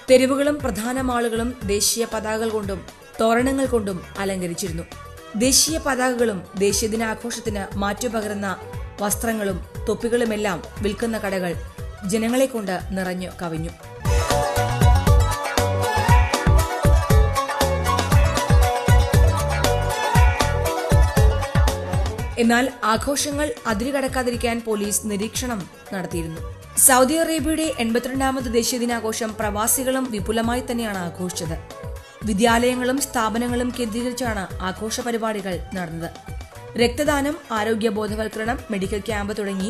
Speaker 1: തെരുവുകളും പ്രധാന മാളുകളും ദേശീയ പതാകകൾ കൊണ്ടും തോരണങ്ങൾ കൊണ്ടും അലങ്കരിച്ചിരുന്നു. ദേശീയ പതാകകളും ദേശീയ ദിനാഘോഷത്തിന് മാറ്റുപകരുന്ന വസ്ത്രങ്ങളും തൊപ്പികളുമെല്ലാം വിൽക്കുന്ന കടകൾ ജനങ്ങളെ കൊണ്ട് നിറഞ്ഞു കവിഞ്ഞു. എന്നാൽ ആഘോഷങ്ങൾ അതിരുകടക്കാതിരിക്കാൻ പോലീസ് നിരീക്ഷണം നടത്തിയിരുന്നു. സൗദി അറേബ്യയുടെ 82ാമത് ദേശീയ ദിനാഘോഷം പ്രവാസികളും വിപുലമായി തന്നെയാണ് ആഘോഷിച്ചത്. വിദ്യാലയങ്ങളും സ്ഥാപനങ്ങളും കേന്ദ്രീകരിച്ചാണ് ആഘോഷ പരിപാടികൾ നടന്നത്. രക്തദാനം, ആരോഗ്യ ബോധവൽക്കരണം, മെഡിക്കൽ ക്യാമ്പ് തുടങ്ങി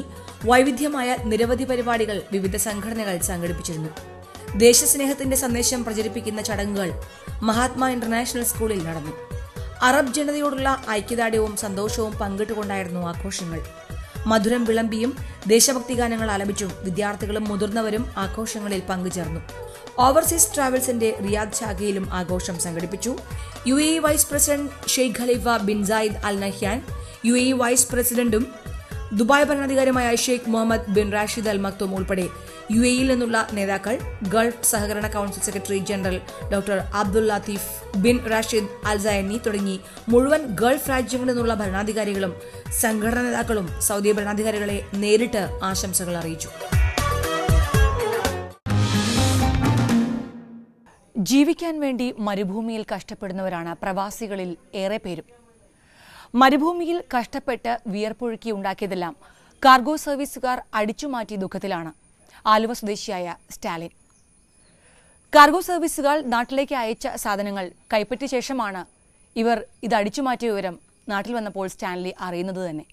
Speaker 1: വൈവിധ്യമായ നിരവധി പരിപാടികൾ വിവിധ സംഘടനകൾ സംഘടിപ്പിച്ചിരുന്നു. ദേശസ്നേഹത്തിന്റെ സന്ദേശം പ്രചരിപ്പിക്കുന്ന ചടങ്ങുകൾ മഹാത്മാ ഇന്റർനാഷണൽ സ്കൂളിൽ നടന്നു. അറബ് ജനതയോടുള്ള ഐക്യദാർഢ്യവും സന്തോഷവും പങ്കിട്ടുകൊണ്ടായിരുന്നു ആഘോഷങ്ങൾ. മധുരം വിളമ്പിയും ദേശഭക്തി ഗാനങ്ങൾ ആലപിച്ചും വിദ്യാർത്ഥികളും മുതിർന്നവരും ആഘോഷങ്ങളിൽ പങ്കുചേർന്നു. ഓവർസീസ് ട്രാവൽസിന്റെ റിയാദ് ശാഖയിലും ആഘോഷം സംഘടിപ്പിച്ചു. UAE vice president Sheikh Khalifa bin Zayed al Nahyan, UAE vice പ്രസിഡന്റും ദുബായ് ഭരണാധികാരിയുമായ Sheikh Mohammed bin Rashid al Maktoum ഉൾപ്പെടെ UAEയിൽ നിന്നുള്ള നേതാക്കൾ, ഗൾഫ് സഹകരണ council secretary general doctor Abdul Latif bin Rashid al Zayani തുടങ്ങി മുഴുവൻ ഗൾഫ് രാജ്യങ്ങളിൽ നിന്നുള്ള ഭരണാധികാരികളും സംഘടനാ നേതാക്കളും സൗദി ഭരണാധികാരികളെ നേരിട്ട് ആശംസകൾ അറിയിച്ചു.
Speaker 7: ജീവിക്കാൻ വേണ്ടി മരുഭൂമിയിൽ കഷ്ടപ്പെടുന്നവരാണ് പ്രവാസികളിൽ ഏറെ പേരും. മരുഭൂമിയിൽ കഷ്ടപ്പെട്ട് വിയർപ്പൊഴുക്കി ഉണ്ടാക്കിയതെല്ലാം കാർഗോ സർവീസുകാർ അടിച്ചുമാറ്റിയ ദുഃഖത്തിലാണ് ആലുവ സ്വദേശിയായ സ്റ്റാലിൻ. കാർഗോ സർവീസുകൾ നാട്ടിലേക്ക് അയച്ച സാധനങ്ങൾ കൈപ്പറ്റിയ ശേഷമാണ് ഇവർ ഇത് അടിച്ചുമാറ്റിയ വിവരം നാട്ടിൽ വന്നപ്പോൾ സ്റ്റാൻലി അറിയുന്നത് തന്നെ.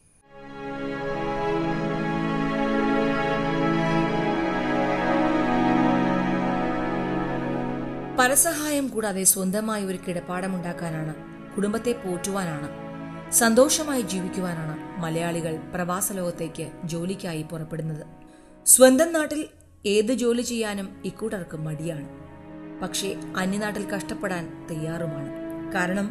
Speaker 1: പരസഹായം കൂടാതെ സ്വന്തമായി ഒരു കിടപ്പാടമുണ്ടാക്കാനാണ്, കുടുംബത്തെ പോറ്റുവാനാണ്, സന്തോഷമായി ജീവിക്കുവാനാണ് മലയാളികൾ പ്രവാസ ലോകത്തേക്ക് ജോലിക്കായി പുറപ്പെടുന്നത്. സ്വന്തം നാട്ടിൽ ഏത് ജോലി ചെയ്യാനും ഇക്കൂട്ടർക്ക് മടിയാണ്. പക്ഷേ അന്യനാട്ടിൽ കഷ്ടപ്പെടാൻ തയ്യാറുമാണ്. കാരണം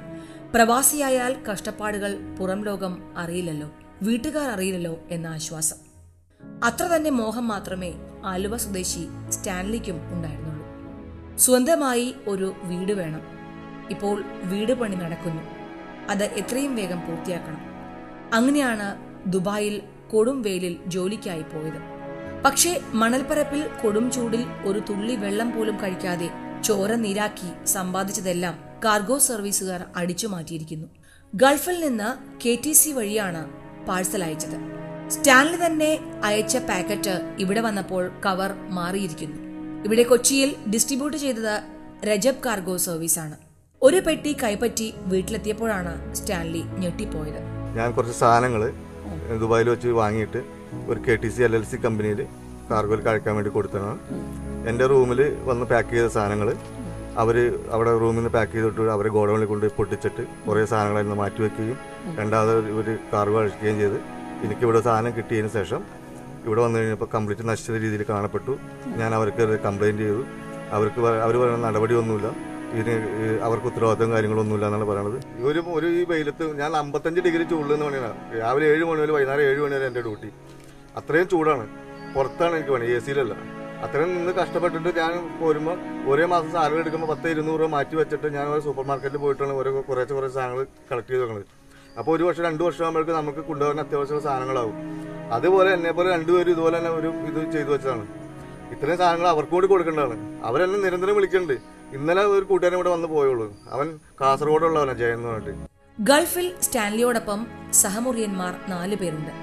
Speaker 1: പ്രവാസിയായാൽ കഷ്ടപ്പാടുകൾ പുറം ലോകം അറിയില്ലല്ലോ, വീട്ടുകാർ അറിയില്ലല്ലോ എന്ന ആശ്വാസം. അത്ര തന്നെ മോഹം മാത്രമേ ആലുവ സ്വദേശി സ്റ്റാൻലിക്കും ഉണ്ടായിരുന്നുള്ളൂ. സ്വന്തമായി ഒരു വീട് വേണം. ഇപ്പോൾ വീട് പണി നടക്കുന്നു. അത് എത്രയും വേഗം പൂർത്തിയാക്കണം. അങ്ങനെയാണ് ദുബായിൽ കൊടും വെയിലിൽ ജോലിക്കായി പോയത്. പക്ഷേ മണൽപ്പരപ്പിൽ കൊടും ചൂടിൽ ഒരു തുള്ളി വെള്ളം പോലും കഴിക്കാതെ ചോര നീരാക്കി സമ്പാദിച്ചതെല്ലാം കാർഗോ സർവീസുകാർ അടിച്ചു മാറ്റിയിരിക്കുന്നു. ഗൾഫിൽ നിന്ന് KTC വഴിയാണ് പാഴ്സൽ അയച്ചത്. സ്റ്റാൻലി തന്നെ അയച്ച പാക്കറ്റ് ഇവിടെ വന്നപ്പോൾ കവർ മാറിയിരിക്കുന്നു. ഇവിടെ കൊച്ചിയിൽ ഡിസ്ട്രിബ്യൂട്ട് ചെയ്തത് രജബ് കാർഗോ സർവീസാണ്. ഒരു പെട്ടി കൈപ്പറ്റി വീട്ടിലെത്തിയപ്പോഴാണ് സ്റ്റാൻലി ഞെട്ടിപ്പോയത്.
Speaker 8: ഞാൻ കുറച്ച് സാധനങ്ങൾ ദുബായിൽ വെച്ച് വാങ്ങിയിട്ട് ഒരു KTC LLC കമ്പനിയിൽ കാർഗോയിൽ കഴിക്കാൻ വേണ്ടി കൊടുത്തതാണ്. എൻ്റെ റൂമിൽ വന്ന് പാക്ക് ചെയ്ത സാധനങ്ങൾ അവർ അവിടെ റൂമിൽ നിന്ന് പാക്ക് ചെയ്തിട്ട് അവരെ ഗോഡൗണിൽ കൊണ്ട് പൊട്ടിച്ചിട്ട് കുറേ സാധനങ്ങളായിരുന്നു മാറ്റി വയ്ക്കുകയും രണ്ടാമത് ഒരു കാർഗോ അഴിക്കുകയും ചെയ്ത് എനിക്കിവിടെ സാധനം കിട്ടിയതിന് ശേഷം ഇവിടെ വന്നു കഴിഞ്ഞപ്പോൾ കംപ്ലീറ്റ് നശിച്ച രീതിയിൽ കാണപ്പെട്ടു. ഞാൻ അവർക്ക് കംപ്ലയിൻറ്റ് ചെയ്തു. അവർ പറയുന്ന നടപടിയൊന്നുമില്ല, ഇതിന് അവർക്ക് ഉത്തരവാദിത്തം കാര്യങ്ങളൊന്നുമില്ല എന്നാണ് പറയണത്. ഈ വെയിലത്ത് ഞാൻ 55 ഡിഗ്രി ചൂടിലെന്ന് പറഞ്ഞാൽ രാവിലെ 7 മണി മുതൽ വൈകുന്നേരം 7 മണി വരെ എൻ്റെ ഡ്യൂട്ടി. അത്രയും ചൂടാണ്. പുറത്താണ് എനിക്ക് പണി, AC യിലല്ല. അത്രയും നിന്ന് കഷ്ടപ്പെട്ടിട്ട് ഞാൻ പോരുമ്പോൾ ഒരേ മാസം സാലറി എടുക്കുമ്പോൾ 10-200 രൂപ മാറ്റി വെച്ചിട്ട് ഞാൻ ഒരു സൂപ്പർ മാർക്കറ്റിൽ പോയിട്ടാണ് കുറേ സാധനങ്ങൾ കളക്ട് ചെയ്ത് വെക്കുന്നത്. അപ്പോൾ 1 വർഷം 2 വർഷം ആകുമ്പോഴേക്ക് നമുക്ക് കൊണ്ടുപോകാൻ അത്യാവശ്യം സാധനങ്ങളാവും. അതുപോലെ എന്നെപ്പോലെ 2 പേരും ഇതുപോലെ തന്നെ ഒരു ഇത് ചെയ്തു വെച്ചതാണ്. ഇത്രയും സാധനങ്ങൾ അവർക്ക് കൂടി കൊടുക്കേണ്ടതാണ്. അവരെന്നെ നിരന്തരം വിളിക്കുന്നുണ്ട്. ഇന്നലെ ഒരു കൂട്ടുകാരൻ ഇവിടെ വന്ന് പോയുള്ളൂ. അവൻ കാസർഗോഡുള്ളവനാണ്, ജയൻ എന്ന് പറഞ്ഞിട്ട്.
Speaker 1: ഗൾഫിൽ സ്റ്റാൻലിയോടൊപ്പം സഹമുറിയന്മാർ 4 പേരുണ്ട്.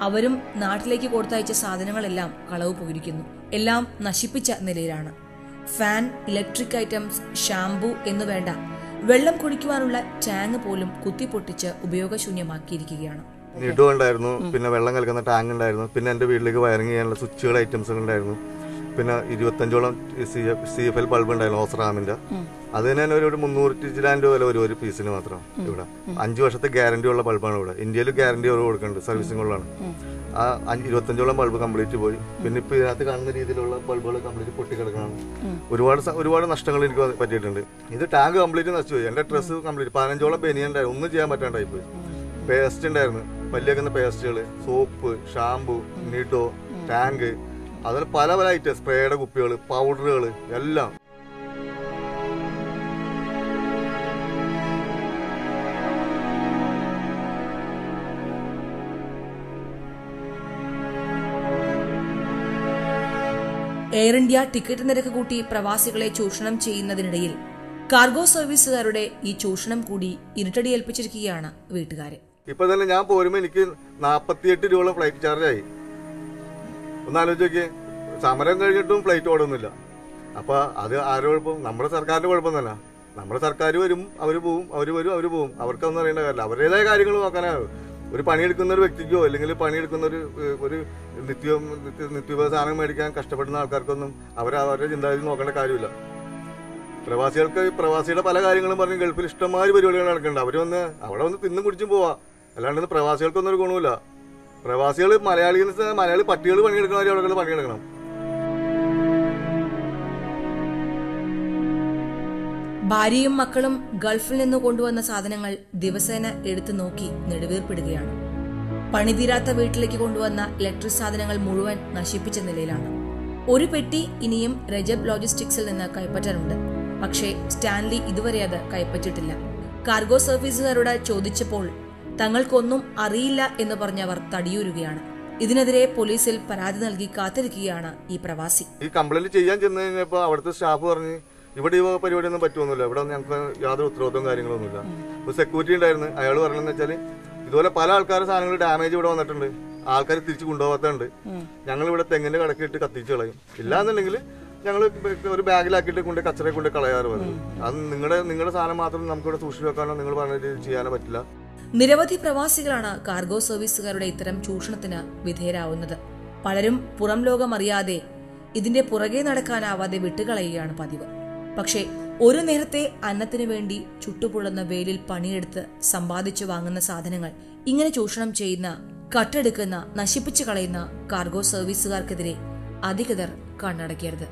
Speaker 1: അവരും നാട്ടിലേക്ക് കൊടുത്തയച്ച സാധനങ്ങളെല്ലാം കളവ് പോയിരിക്കുന്നു. എല്ലാം നശിപ്പിച്ച നിലയിലാണ്. ഫാൻ, ഇലക്ട്രിക് ഐറ്റംസ്, ഷാംപൂ എന്നു വേണ്ട വെള്ളം കുടിക്കുവാനുള്ള ടാങ്ക് പോലും കുത്തിപ്പൊട്ടിച്ച് ഉപയോഗശൂന്യമാക്കിയിരിക്കുകയാണ്.
Speaker 8: നിഡോ ഉണ്ടായിരുന്നു, പിന്നെ വെള്ളം കലക്കുന്ന ടാങ്ക് ഉണ്ടായിരുന്നു, പിന്നെ എൻ്റെ വീട്ടിലേക്ക് വയറിങ് ചെയ്യാനുള്ള സ്വിച്ചുകൾ ഐറ്റംസുകൾ ഉണ്ടായിരുന്നു, പിന്നെ 25ഓളം CFL ബൾബ് ഉണ്ടായിരുന്നു ഓസ്റാമിന്റെ. അതിന് തന്നെ ഒരു 300 രൂപ വില ഒരു പീസിന് മാത്രം. ഇവിടെ 5 വർഷത്തെ ഗ്യാരണ്ടി ഉള്ള ബൾബാണ്. ഇവിടെ ഇന്ത്യയിൽ ഗ്യാരണ്ടി അവർ കൊടുക്കുന്നുണ്ട്, സർവീസിങ്ങുള്ളതാണ്. ആ 25ഓളം ബൾബ് കംപ്ലീറ്റ് പോയി. പിന്നെ ഇപ്പൊ ഇതിനകത്ത് കാണുന്ന രീതിയിലുള്ള ബൾബുകൾ കംപ്ലീറ്റ് പൊട്ടിക്കിടക്കണം. ഒരുപാട് നഷ്ടങ്ങൾ എനിക്ക് പറ്റിയിട്ടുണ്ട്. ഇത് ടാങ്ക് കംപ്ലീറ്റ് നശിച്ചുപോയി. എൻ്റെ ഡ്രസ്സ് കംപ്ലീറ്റ് 15ഓളം ബനിയൻ ഉണ്ടായിരുന്നു, ഒന്നും ചെയ്യാൻ പറ്റാണ്ടായി പോയി. പേസ്റ്റ് ഉണ്ടായിരുന്നു, പല്ലിയേക്കുന്ന പേസ്റ്റുകൾ, സോപ്പ്, ഷാമ്പു, നിഡോ, ടാങ്ക്, അതിൽ പല ഐറ്റം, സ്പ്രേയുടെ കുപ്പികൾ, പൗഡറുകൾ എല്ലാം.
Speaker 1: എയർ ഇന്ത്യ ടിക്കറ്റ് നിരക്ക് കൂട്ടി പ്രവാസികളെ ചൂഷണം ചെയ്യുന്നതിനിടയിൽ കാർഗോ സർവീസുകാരുടെ ഈ ചൂഷണം കൂടി ഇരുട്ടടിയേൽപ്പിച്ചിരിക്കുകയാണ് വീട്ടുകാരെ.
Speaker 8: ഇപ്പൊ തന്നെ ഞാൻ പോരുമ്പോ എനിക്ക് 48 രൂപ ഫ്ലൈറ്റ് ചാർജ് ആയി. ഒന്നാലോചിക്ക്, സമരം കഴിഞ്ഞിട്ടും ഫ്ലൈറ്റ് ഓടുന്നില്ല. അപ്പൊ അത് ആരോ കുഴപ്പം? നമ്മുടെ സർക്കാരിന്റെ കുഴപ്പം തന്നെ. നമ്മുടെ സർക്കാർ വരും, അവർ പോവും, അവർ വരും, അവർ പോവും. അവർക്കൊന്നും അറിയേണ്ട കാര്യമില്ല. അവരുടേതായ കാര്യങ്ങൾ നോക്കാനാവും. ഒരു പണിയെടുക്കുന്ന ഒരു വ്യക്തിക്കോ അല്ലെങ്കിൽ പണിയെടുക്കുന്ന ഒരു നിത്യോപ സാധനം മേടിക്കാൻ കഷ്ടപ്പെടുന്ന ആൾക്കാർക്കൊന്നും അവരുടെ ചിന്താഗതി നോക്കേണ്ട കാര്യമില്ല. പ്രവാസികളുടെ പല കാര്യങ്ങളും പറഞ്ഞ് ഗൾഫിൽ ഇഷ്ടംമാതിരി പരിപാടികൾ നടക്കുന്നുണ്ട്. അവിടെ വന്ന് തിന്നും കുടിച്ചും പോവാ. അല്ലാണ്ട് പ്രവാസികൾക്കൊന്നും ഒരു ഗുണമില്ല. പ്രവാസികൾ മലയാളി പട്ടികൾ പണിയെടുക്കണവരെ അവിടെ പണിയെടുക്കണം.
Speaker 1: ഭാര്യയും മക്കളും ഗൾഫിൽ നിന്ന് കൊണ്ടുവന്ന സാധനങ്ങൾ ദിവസേന എടുത്തു നോക്കി നെടുവീർപ്പിടുകയാണ്. പണിതീരാത്ത വീട്ടിലേക്ക് കൊണ്ടുവന്ന ഇലക്ട്രിക് സാധനങ്ങൾ മുഴുവൻ നശിപ്പിച്ച നിലയിലാണ്. ഒരു പെട്ടി ഇനിയും രജബ് ലോജിസ്റ്റിക്സിൽ നിന്ന് കൈപ്പറ്റാനുണ്ട്. പക്ഷേ സ്റ്റാൻലി ഇതുവരെ അത് കൈപ്പറ്റിയിട്ടില്ല. കാർഗോ സർവീസുകാരോട് ചോദിച്ചപ്പോൾ തങ്ങൾക്കൊന്നും അറിയില്ല എന്ന് പറഞ്ഞവർ തടിയൂരുകയാണ്. ഇതിനെതിരെ പോലീസിൽ പരാതി നൽകി കാത്തിരിക്കുകയാണ് ഈ പ്രവാസി.
Speaker 8: ഈ കംപ്ലൈന്റ് ചെയ്യാൻ ചെന്ന് കഴിഞ്ഞപ്പോൾ അവിടുത്തെ സ്റ്റാഫ് പറഞ്ഞ് ഇവിടെ ഈ പരിപാടിയൊന്നും പറ്റുമൊന്നുമില്ല, ഇവിടെ ഞങ്ങൾക്ക് യാതൊരു ഉത്തരവാദിത്തവും കാര്യങ്ങളൊന്നുമില്ല. ഒരു സെക്യൂരിറ്റി ഉണ്ടായിരുന്നു, അയാൾ പറഞ്ഞതെന്ന് വെച്ചാൽ ഇതുപോലെ പല ആൾക്കാരുടെ സാധനങ്ങൾ ഡാമേജ് ഇവിടെ വന്നിട്ടുണ്ട്, ആൾക്കാർ തിരിച്ചു കൊണ്ടുപോകാത്തുണ്ട്, ഞങ്ങൾ ഇവിടെ തെങ്ങിന്റെ കടക്കിട്ട് കത്തിച്ച് കളയും, ഇല്ലാന്നുണ്ടെങ്കിൽ ഞങ്ങൾ ഒരു ബാഗിലാക്കിയിട്ട് കൊണ്ട് കച്ചറയെ കൊണ്ട് കളയാറ് വന്നു. അത് നിങ്ങളുടെ സാധനം മാത്രം നമുക്കിവിടെ സൂക്ഷിച്ചു വെക്കാനോ നിങ്ങൾ പറഞ്ഞ ചെയ്യാനോ പറ്റില്ല.
Speaker 1: നിരവധി പ്രവാസികളാണ് കാർഗോ സർവീസുകാരുടെ ഇത്തരം ചൂഷണത്തിന് വിധേയരാവുന്നത്. പലരും പുറം ലോകം അറിയാതെ ഇതിന്റെ പുറകെ നടക്കാനാവാതെ വിട്ടുകളയുകയാണ് പതിവ്. പക്ഷേ ഒരു നേരത്തെ അന്നത്തിനു വേണ്ടി ചുട്ടുപൊള്ളുന്ന വെയിലിൽ പണിയെടുത്ത് സമ്പാദിച്ചു വാങ്ങുന്ന സാധനങ്ങൾ ഇങ്ങനെ ചൂഷണം ചെയ്യുന്ന, കട്ടെടുക്കുന്ന, നശിപ്പിച്ചു കളയുന്ന കാർഗോ സർവീസുകാർക്കെതിരെ അധികൃതർ കണ്ണടക്കരുത്.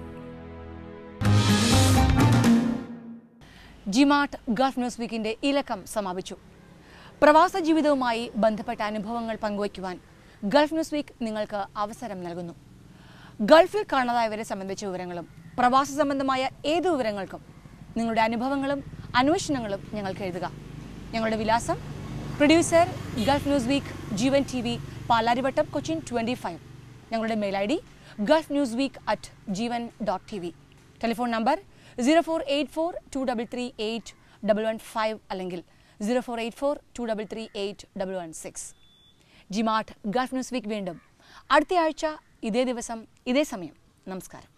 Speaker 7: ജിമാർട്ട് ഗൾഫ് ന്യൂസ് വീക്കിന്റെ ഈ ലക്കം സമാപിച്ചു. പ്രവാസ ജീവിതവുമായി ബന്ധപ്പെട്ട അനുഭവങ്ങൾ പങ്കുവയ്ക്കുവാൻ ഗൾഫ് ന്യൂസ് വീക്ക് നിങ്ങൾക്ക് അവസരം നൽകുന്നു. ഗൾഫിൽ കാണാതായവരെ സംബന്ധിച്ച വിവരങ്ങളും പ്രവാസ സംബന്ധമായ ഏത് വിവരങ്ങൾക്കും നിങ്ങളുടെ അനുഭവങ്ങളും അന്വേഷണങ്ങളും ഞങ്ങൾക്ക് എഴുതുക. ഞങ്ങളുടെ വിലാസം: പ്രൊഡ്യൂസർ, ഗൾഫ് ന്യൂസ് വീക്ക്, ജീവൻ TV, പാലാരിവട്ടം, കൊച്ചിൻ 25. ഞങ്ങളുടെ mail ID gulfnewsweek@jeevan.tv. Telephone number 0484233815 അല്ലെങ്കിൽ 0484233816. ജിമാർട്ട് ഗൾഫ് ന്യൂസ് വീക്ക് വീണ്ടും അടുത്തയാഴ്ച ഇതേ ദിവസം ഇതേ സമയം. നമസ്കാരം.